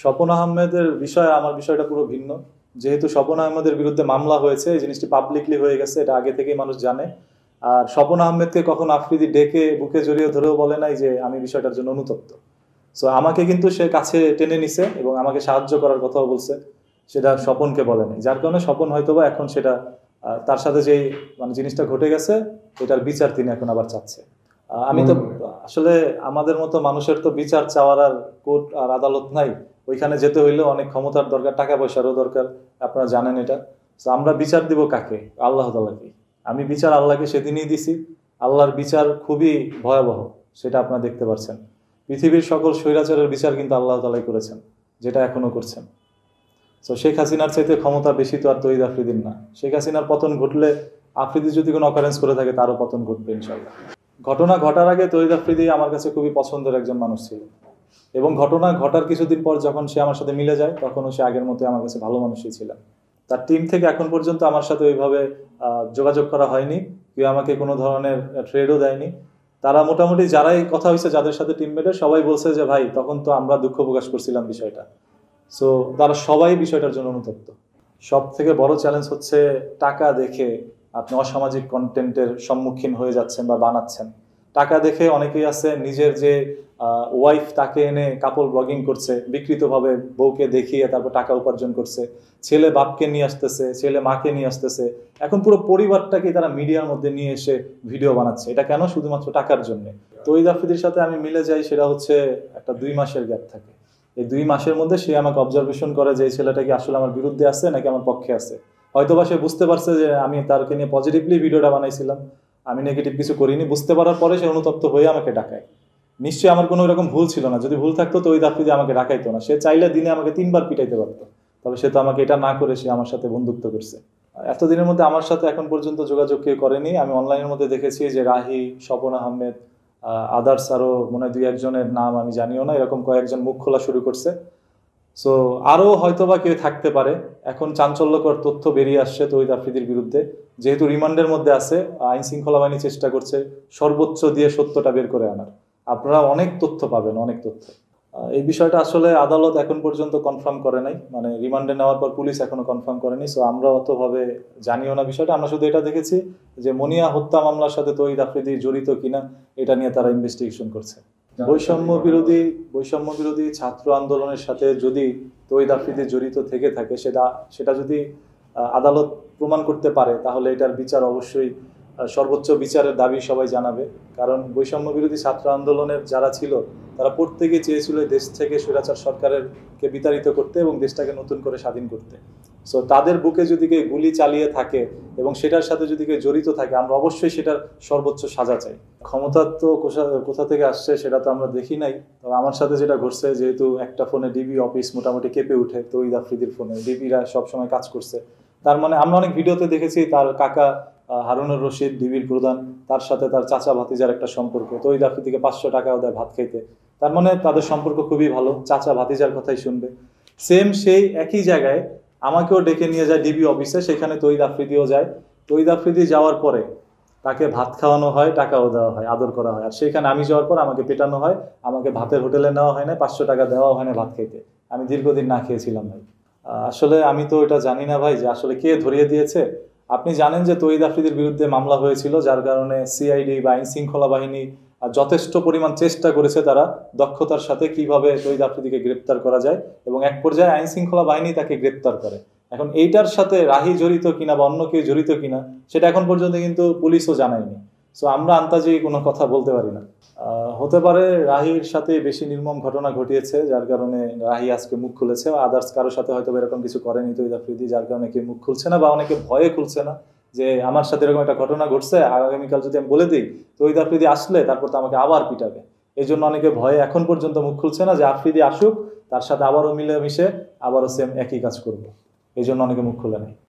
স্বপন আহমেদের বিষয়ে আমার বিষয়টা পুরো ভিন্ন। যেহেতু স্বপন আহমেদের বিরুদ্ধে মামলা হয়েছে, এই জিনিসটি পাবলিকলি হয়ে গেছে, এটা আগে থেকেই মানুষ জানে। আর স্বপন আহমেদকে কখন আফ্রিদি ডেকে বুকে জড়িয়ে ধরেও বলে নাই যে আমি বিষয়টার জন্য অনুতপ্ত। সো আমাকে কিন্তু সে কাছে টেনে নিছে এবং আমাকে সাহায্য করার কথাও বলছে, সেটা স্বপনকে বলে নাই। যার কারণে স্বপন হয়তোবা এখন সেটা তার সাথে যেই জিনিসটা ঘটে গেছে এটার বিচার তিনি এখন আবার চাচ্ছে। আমি তো আসলে আমাদের মতো মানুষের তো বিচার চাওয়ার আর কোর্ট আর আদালত নাই। ওইখানে যেতে হইলে অনেক ক্ষমতার দরকার, টাকা পয়সারও দরকার, আপনারা জানেন এটা। তো আমরা বিচার দিব কাকে? আল্লাহ তাআলাকে। আমি বিচার আল্লাহকে সেদিনই দিছি। আল্লাহর বিচার খুবই ভয়াবহ, সেটা আপনারা দেখতে পাচ্ছেন। পৃথিবীর সকল স্বৈরাচারের বিচার কিন্তু আল্লাহ তাআলাই করেছেন, যেটা এখনো করছেন। তো শেখ হাসিনার চাইতে ক্ষমতা বেশি তো আর তৈদ আফ্রিদির না। শেখ হাসিনার পতন ঘটলে আফ্রিদি যদি কোনো অকারেন্স করে থাকে তারও পতন ঘটবে ইনশাল্লাহ। ঘটনা ঘটার আগে তৈদ আফ্রিদি আমার কাছে খুবই পছন্দের একজন মানুষ ছিল, এবং ঘটনা ঘটার কিছুদিন পর যখন সে আমার সাথে মিলে যায় তখনও সে আগের মতো আমার কাছে ভালো মানুষই ছিল। তার টিম থেকে এখন পর্যন্ত আমার সাথে ওইভাবে যোগাযোগ করা হয়নি, কেউ আমাকে কোনো ধরনের ট্রেডও দেয়নি। তারা মোটামুটি যারাই কথা হয়েছে, যাদের সাথে টিমমেটের সবাই বলছে যে ভাই তখন তো আমরা দুঃখ প্রকাশ করছিলাম বিষয়টা। সো তারা সবাই বিষয়টার জন্য অনুতপ্ত। সব থেকে বড় চ্যালেঞ্জ হচ্ছে টাকা দেখে আপনি অসামাজিক কন্টেন্টের সম্মুখীন হয়ে যাচ্ছেন বা বানাচ্ছেন। টাকা দেখে অনেকেই আছে নিজের যে ওয়াইফ তাকে এনে কাপল ব্লগিং করছে, বিকৃতভাবে বউকে দেখিয়ে তারপর টাকা উপার্জন করছে, ছেলে বাপকে নিয়ে আসতেছে, ছেলে মাকে নিয়ে আসতেছে, এখন পুরো পরিবারটাকে তারা মিডিয়ার মধ্যে নিয়ে এসে ভিডিও বানাচ্ছে। এটা কেন? শুধুমাত্র টাকার জন্য। তৌহিদ আফ্রিদির সাথে আমি মিলে যাই, সেটা হচ্ছে একটা 2 মাসের গ্যাপ থাকে। এই 2 মাসের মধ্যে সে আমাকে অবজারভেশন করে যে এই ছেলেটা কি আসলে আমার বিরুদ্ধে আছে নাকি আমার পক্ষে আছে। হয়তোবা সে বুঝতে পারছে যে আমি তারকে নিয়ে পজিটিভলি ভিডিওটা বানাইছিলাম, আমি নেগেটিভ কিছু করিনি। বুঝতে পারার পরে সে অনুতপ্ত হয়ে আমাকে ডাকায়। নিশ্চয়ই আমার কোনো এরকম ভুল ছিল না। যদি ভুল থাকতো তো ওই আফ্রিদি আমাকে ডাকাইতো না। সে চাইলে দিনে আমাকে 3 বার পিটাইতে পারতো, তবে সে তো আমাকে এটা না করে সে আমার সাথে বন্ধুত্ব করছে। এতদিনের মধ্যে আমার সাথে এখন পর্যন্ত যোগাযোগ কেউ করেনি। আমি অনলাইনের মধ্যে দেখেছি যে রাহি, স্বপন আহমেদ, আদার্স আরও মনে হয় 2-1জনের নাম আমি জানিও না, এরকম কয়েকজন মুখ খোলা শুরু করছে। সো আরও হয়তোবা কেউ থাকতে পারে। এখন চাঞ্চল্যকর তথ্য বেরিয়ে আসছে তৌহিদ আফ্রিদির বিরুদ্ধে। যেহেতু রিমান্ডের মধ্যে আছে, আইন শৃঙ্খলা বাহিনী চেষ্টা করছে সর্বোচ্চ দিয়ে সত্যটা বের করে আনার। আপনারা অনেক তথ্য পাবেন, অনেক তথ্য। এই বিষয়টা আসলে আদালত এখন পর্যন্ত কনফার্ম করে নাই, মানে রিমান্ডে নেওয়ার পর পুলিশ এখনো কনফার্ম করেনি। সো আমরা অতভাবে জানিও না বিষয়টা। আমরা শুধু এটা দেখেছি যে মনিয়া হত্যা মামলার সাথে তৌহিদ আফ্রিদি জড়িত কিনা এটা নিয়ে তারা ইনভেস্টিগেশন করছে। বৈষম্য বিরোধী ছাত্র আন্দোলনের সাথে যদি তৌহিদ আফ্রিদি জড়িত থেকে থাকে, সেটা যদি আদালত প্রমাণ করতে পারে তাহলে এটার বিচার অবশ্যই সর্বোচ্চ বিচারের দাবি সবাই জানাবে। কারণ বৈষম্য বিরোধী ছাত্র আন্দোলনের যারা ছিল তারা প্রত্যেকে চেয়েছিল দেশ থেকে স্বৈরাচার সরকারকে বিতাড়িত করতে এবং দেশটাকে নতুন করে স্বাধীন করতে। সো তাদের বুকে যদি কেউ গুলি চালিয়ে থাকে এবং সেটার সাথে যদি কেউ জড়িত থাকে, আমরা অবশ্যই সেটার সর্বোচ্চ সাজা চাই। ক্ষমতা তো কোথা থেকে আসছে সেটা তো আমরা দেখি নাই। তবে আমার সাথে যেটা ঘটছে, যেহেতু একটা ফোনে ডিবি অফিস মোটামুটি কেঁপে উঠে তৌহিদ আফ্রিদির ফোনে, ডিবিরা সবসময় কাজ করছে। তার মানে আমরা অনেক ভিডিওতে দেখেছি তার কাকা হারুনুর রশিদ ডিবির প্রধান, তার সাথে তার চাচা ভাতিজার একটা সম্পর্ক। তৌহিদ আফ্রিদিকে 500 টাকাও দেয় ভাত খাইতে। তার মানে তাদের সম্পর্ক খুবই ভালো, চাচা ভাতিজার কথাই শুনবে। সেম সেই একই জায়গায় আমাকেও ডেকে নিয়ে যায় ডিবি অফিসে, সেখানে তৌহিদ আফ্রিদিও যায়। তৌহিদ আফ্রিদি যাওয়ার পরে তাকে ভাত খাওয়ানো হয়, টাকাও দেওয়া হয়, আদর করা হয়। আর সেখানে আমি যাওয়ার পর আমাকে পেটানো হয়, আমাকে ভাতের হোটেলে নেওয়া হয় না, 500 টাকা দেওয়া হয় না ভাত খাইতে। আমি দীর্ঘদিন না খেয়েছিলাম ভাই। আসলে আমি তো এটা জানি না ভাই যে আসলে কে ধরিয়ে দিয়েছে। আপনি জানেন যে তৌহিদ আফ্রিদির বিরুদ্ধে মামলা হয়েছিল, যার কারণে সিআইডি বা আইন শৃঙ্খলা বাহিনী যথেষ্ট পরিমাণ চেষ্টা করেছে তারা দক্ষতার সাথে কিভাবে তৌহিদ আফ্রিদিকে গ্রেপ্তার করা যায়, এবং এক পর্যায়ে আইন শৃঙ্খলা বাহিনী তাকে গ্রেপ্তার করে। এখন এইটার সাথে রাহি জড়িত কিনা বা অন্য কেউ জড়িত কিনা সেটা এখন পর্যন্ত কিন্তু পুলিশও জানায়নি। সো আমরা আন্তাজি কোনো কথা বলতে পারি না। হতে পারে রাহির সাথে বেশি নির্মম ঘটনা ঘটিয়েছে, যার কারণে রাহি আজকে মুখ খুলেছে। আদার্স কারোর সাথে হয়তো এরকম কিছু করেনি তৌহিদ আফ্রিদি, যার কারণে কেউ মুখ খুলছে না বা অনেকে ভয়ে খুলছে না যে আমার সাথে এরকম একটা ঘটনা ঘটছে, আগামীকাল যদি আমি বলে দিই তৌহিদ আফ্রিদি আসলে তারপর তো আমাকে আবার পিটাবে। এই জন্য অনেকে ভয়ে এখন পর্যন্ত মুখ খুলছে না যে আফ্রিদি আসুক, তার সাথে আবারও মিলেমিশে আবারও সেম একই কাজ করবো। এই জন্য অনেকে মুখ খুলে নেয়।